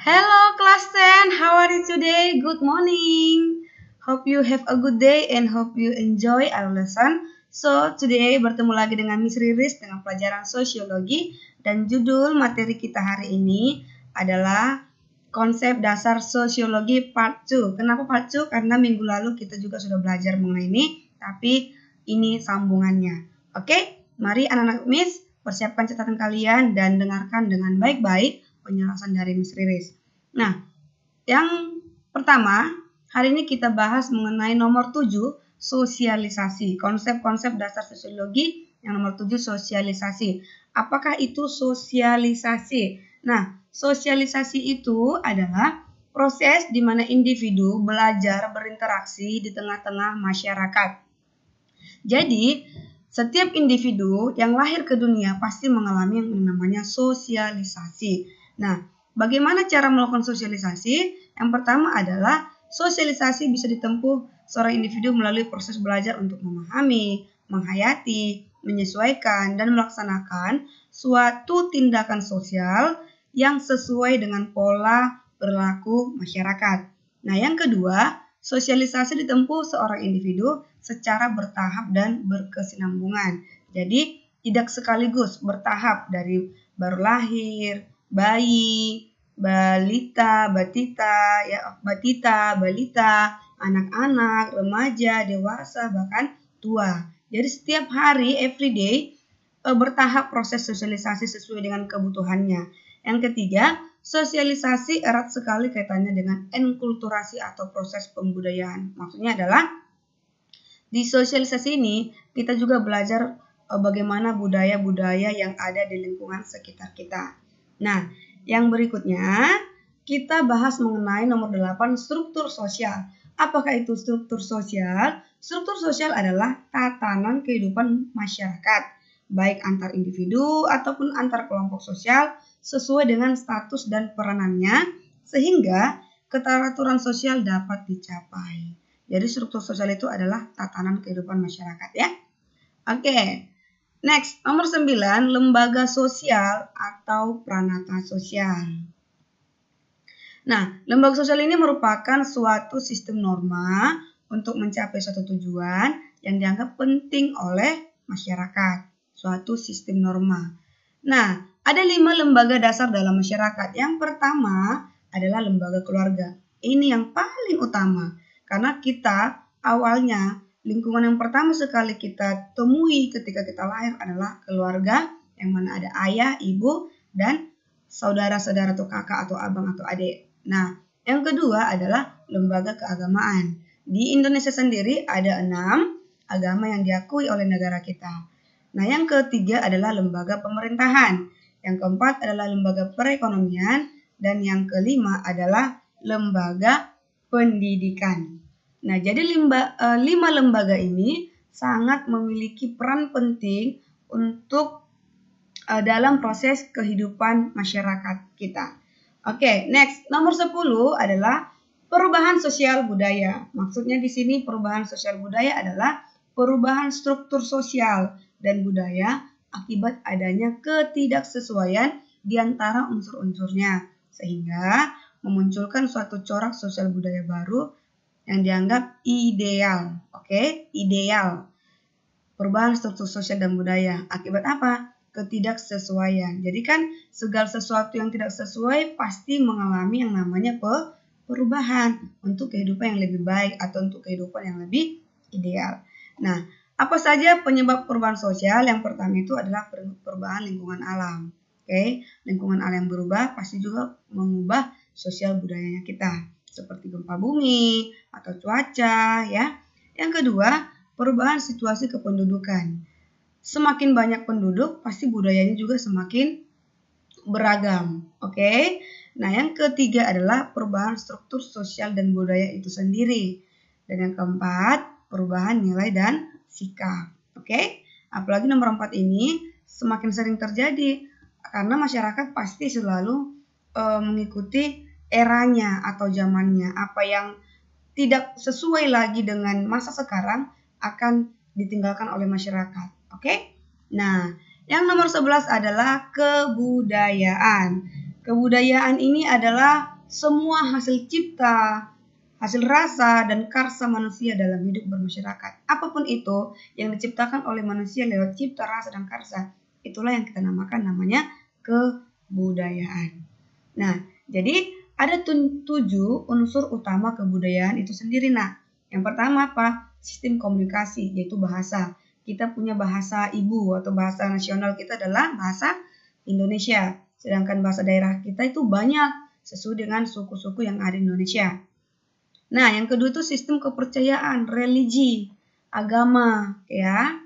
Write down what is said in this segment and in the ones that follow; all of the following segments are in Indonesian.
Hello class 10, how are you today? Good morning. Hope you have a good day and hope you enjoy our lesson. So, today bertemu lagi dengan Miss Riris dengan pelajaran sosiologi dan judul materi kita hari ini adalah konsep dasar sosiologi part 2. Kenapa part 2? Karena minggu lalu kita juga sudah belajar mengenai ini, tapi ini sambungannya. Oke, mari anak-anak Miss persiapkan catatan kalian dan dengarkan dengan baik-baik penjelasan dari Miss Riris. Nah, yang pertama, hari ini kita bahas mengenai nomor 7, sosialisasi. Konsep-konsep dasar sosiologi yang nomor 7, sosialisasi. Apakah itu sosialisasi? Nah, sosialisasi itu adalah proses di mana individu belajar berinteraksi di tengah-tengah masyarakat. Jadi, setiap individu yang lahir ke dunia pasti mengalami yang namanya sosialisasi. Nah, bagaimana cara melakukan sosialisasi? Yang pertama adalah sosialisasi bisa ditempuh seorang individu melalui proses belajar untuk memahami, menghayati, menyesuaikan, dan melaksanakan suatu tindakan sosial yang sesuai dengan pola perilaku masyarakat. Nah, yang kedua, sosialisasi ditempuh seorang individu secara bertahap dan berkesinambungan. Jadi, tidak sekaligus, bertahap dari baru lahir, bayi, balita, balita, anak-anak, remaja, dewasa, bahkan tua. Jadi setiap hari, everyday, bertahap proses sosialisasi sesuai dengan kebutuhannya. Yang ketiga, sosialisasi erat sekali kaitannya dengan enkulturasi atau proses pembudayaan. Maksudnya adalah di sosialisasi ini kita juga belajar bagaimana budaya-budaya yang ada di lingkungan sekitar kita. Nah, yang berikutnya kita bahas mengenai nomor 8, struktur sosial. Apakah itu struktur sosial? Struktur sosial adalah tatanan kehidupan masyarakat, baik antar individu ataupun antar kelompok sosial sesuai dengan status dan peranannya sehingga keteraturan sosial dapat dicapai. Jadi struktur sosial itu adalah tatanan kehidupan masyarakat ya. Oke. Next, nomor 9, lembaga sosial atau pranata sosial. Nah, lembaga sosial ini merupakan suatu sistem norma untuk mencapai suatu tujuan yang dianggap penting oleh masyarakat. Suatu sistem norma. Nah, ada 5 lembaga dasar dalam masyarakat. Yang pertama adalah lembaga keluarga. Ini yang paling utama. Karena kita awalnya lingkungan yang pertama sekali kita temui ketika kita lahir adalah keluarga yang mana ada ayah, ibu, dan saudara-saudara atau kakak atau abang atau adik. Nah, yang kedua adalah lembaga keagamaan. Di Indonesia sendiri ada 6 agama yang diakui oleh negara kita. Nah, yang ketiga adalah lembaga pemerintahan. Yang keempat adalah lembaga perekonomian. Dan yang kelima adalah lembaga pendidikan. Nah, jadi 5 lembaga ini sangat memiliki peran penting untuk dalam proses kehidupan masyarakat kita. Oke, next. Nomor 10 adalah perubahan sosial budaya. Maksudnya di sini perubahan sosial budaya adalah perubahan struktur sosial dan budaya akibat adanya ketidaksesuaian di antara unsur-unsurnya. Sehingga memunculkan suatu corak sosial budaya baru yang dianggap ideal. Oke, ideal. Perubahan struktur sosial dan budaya. Akibat apa? Ketidaksesuaian. Jadi kan segala sesuatu yang tidak sesuai pasti mengalami yang namanya perubahan untuk kehidupan yang lebih baik atau untuk kehidupan yang lebih ideal. Nah, apa saja penyebab perubahan sosial? Yang pertama itu adalah perubahan lingkungan alam. Oke, lingkungan alam yang berubah pasti juga mengubah sosial budayanya kita, seperti gempa bumi atau cuaca ya. Yang kedua, perubahan situasi kependudukan. Semakin banyak penduduk, pasti budayanya juga semakin beragam. Oke. Nah, yang ketiga adalah perubahan struktur sosial dan budaya itu sendiri. Dan yang keempat, perubahan nilai dan sikap. Oke. Apalagi nomor 4 ini semakin sering terjadi karena masyarakat pasti selalu mengikuti eranya atau zamannya. Apa yang tidak sesuai lagi dengan masa sekarang akan ditinggalkan oleh masyarakat. Oke? Nah, yang nomor 11 adalah kebudayaan. Kebudayaan ini adalah semua hasil cipta, hasil rasa dan karsa manusia dalam hidup bermasyarakat. Apapun itu yang diciptakan oleh manusia lewat cipta, rasa, dan karsa, itulah yang kita namakan namanya kebudayaan. Nah, jadi ada 7 unsur utama kebudayaan itu sendiri. Nah, yang pertama apa? Sistem komunikasi, yaitu bahasa. Kita punya bahasa ibu atau bahasa nasional kita adalah bahasa Indonesia. Sedangkan bahasa daerah kita itu banyak sesuai dengan suku-suku yang ada di Indonesia. Nah, yang kedua itu sistem kepercayaan, religi, agama, ya.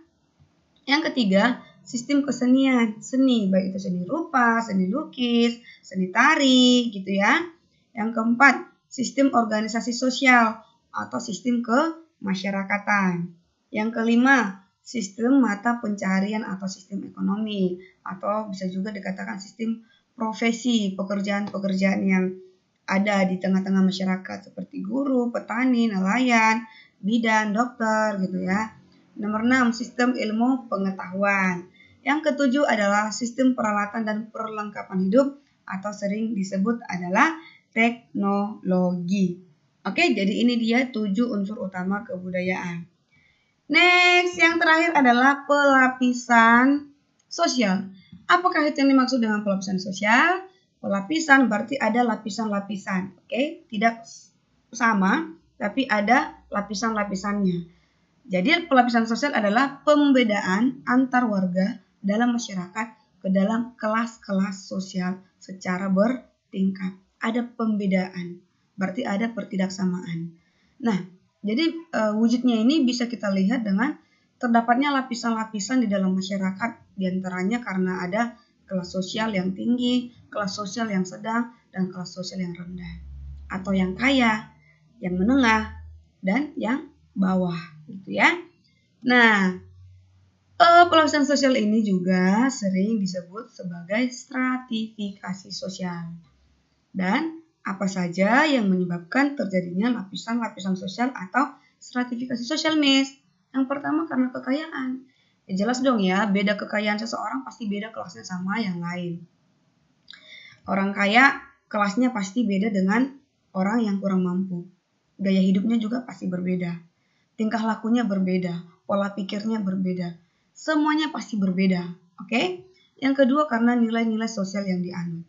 Yang ketiga, sistem kesenian, seni, baik itu seni rupa, seni lukis, seni tari, gitu ya. Yang keempat, sistem organisasi sosial atau sistem kemasyarakatan. Yang kelima, sistem mata pencaharian atau sistem ekonomi, atau bisa juga dikatakan sistem profesi, pekerjaan-pekerjaan yang ada di tengah-tengah masyarakat seperti guru, petani, nelayan, bidan, dokter, gitu ya. Nomor 6, sistem ilmu pengetahuan. Yang ketujuh adalah sistem peralatan dan perlengkapan hidup atau sering disebut adalah teknologi. Oke, jadi ini dia 7 unsur utama kebudayaan. Next, yang terakhir adalah pelapisan sosial. Apakah itu yang dimaksud dengan pelapisan sosial? Pelapisan berarti ada lapisan-lapisan, oke? Tidak sama, tapi ada lapisan-lapisannya. Jadi pelapisan sosial adalah pembedaan antar warga dalam masyarakat ke dalam kelas-kelas sosial secara bertingkat. Ada pembedaan, berarti ada pertidaksamaan. Nah, jadi wujudnya ini bisa kita lihat dengan terdapatnya lapisan-lapisan di dalam masyarakat, diantaranya karena ada kelas sosial yang tinggi, kelas sosial yang sedang, dan kelas sosial yang rendah. Atau yang kaya, yang menengah, dan yang bawah, gitu ya. Nah, pelapisan sosial ini juga sering disebut sebagai stratifikasi sosial. Dan apa saja yang menyebabkan terjadinya lapisan-lapisan sosial atau stratifikasi sosial, Miss? Yang pertama karena kekayaan. Ya jelas dong ya, beda kekayaan seseorang pasti beda kelasnya sama yang lain. Orang kaya kelasnya pasti beda dengan orang yang kurang mampu. Gaya hidupnya juga pasti berbeda. Tingkah lakunya berbeda, pola pikirnya berbeda. Semuanya pasti berbeda, oke? Yang kedua karena nilai-nilai sosial yang dianut.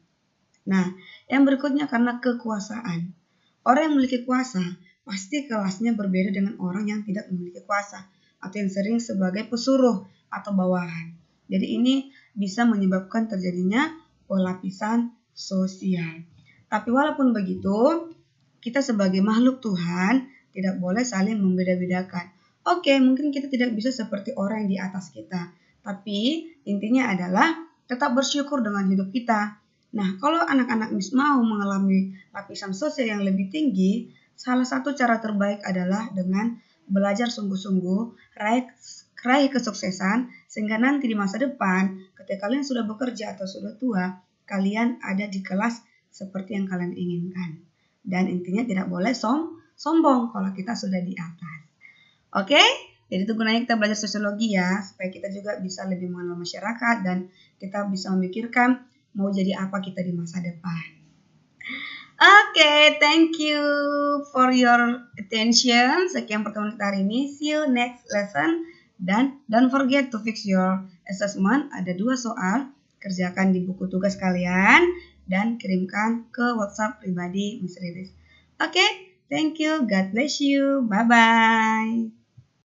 Nah, yang berikutnya karena kekuasaan. Orang yang memiliki kuasa pasti kelasnya berbeda dengan orang yang tidak memiliki kuasa atau yang sering sebagai pesuruh atau bawahan. Jadi ini bisa menyebabkan terjadinya pelapisan sosial. Tapi walaupun begitu, kita sebagai makhluk Tuhan tidak boleh saling membeda-bedakan. Oke, mungkin kita tidak bisa seperti orang yang di atas kita, tapi intinya adalah tetap bersyukur dengan hidup kita. Nah, kalau anak-anak Miss mau mengalami lapisan sosial yang lebih tinggi, salah satu cara terbaik adalah dengan belajar sungguh-sungguh, raih kesuksesan, sehingga nanti di masa depan, ketika kalian sudah bekerja atau sudah tua, kalian ada di kelas seperti yang kalian inginkan. Dan intinya tidak boleh sombong kalau kita sudah di atas. Oke? Jadi itu gunanya kita belajar sosiologi ya, supaya kita juga bisa lebih mengenal masyarakat dan kita bisa memikirkan mau jadi apa kita di masa depan. Oke, thank you for your attention. Sekian pertemuan kita hari ini. See you next lesson. Dan don't forget to fix your assessment. Ada 2 soal. Kerjakan di buku tugas kalian dan kirimkan ke WhatsApp pribadi Miss Riris. Oke, thank you. God bless you. Bye-bye.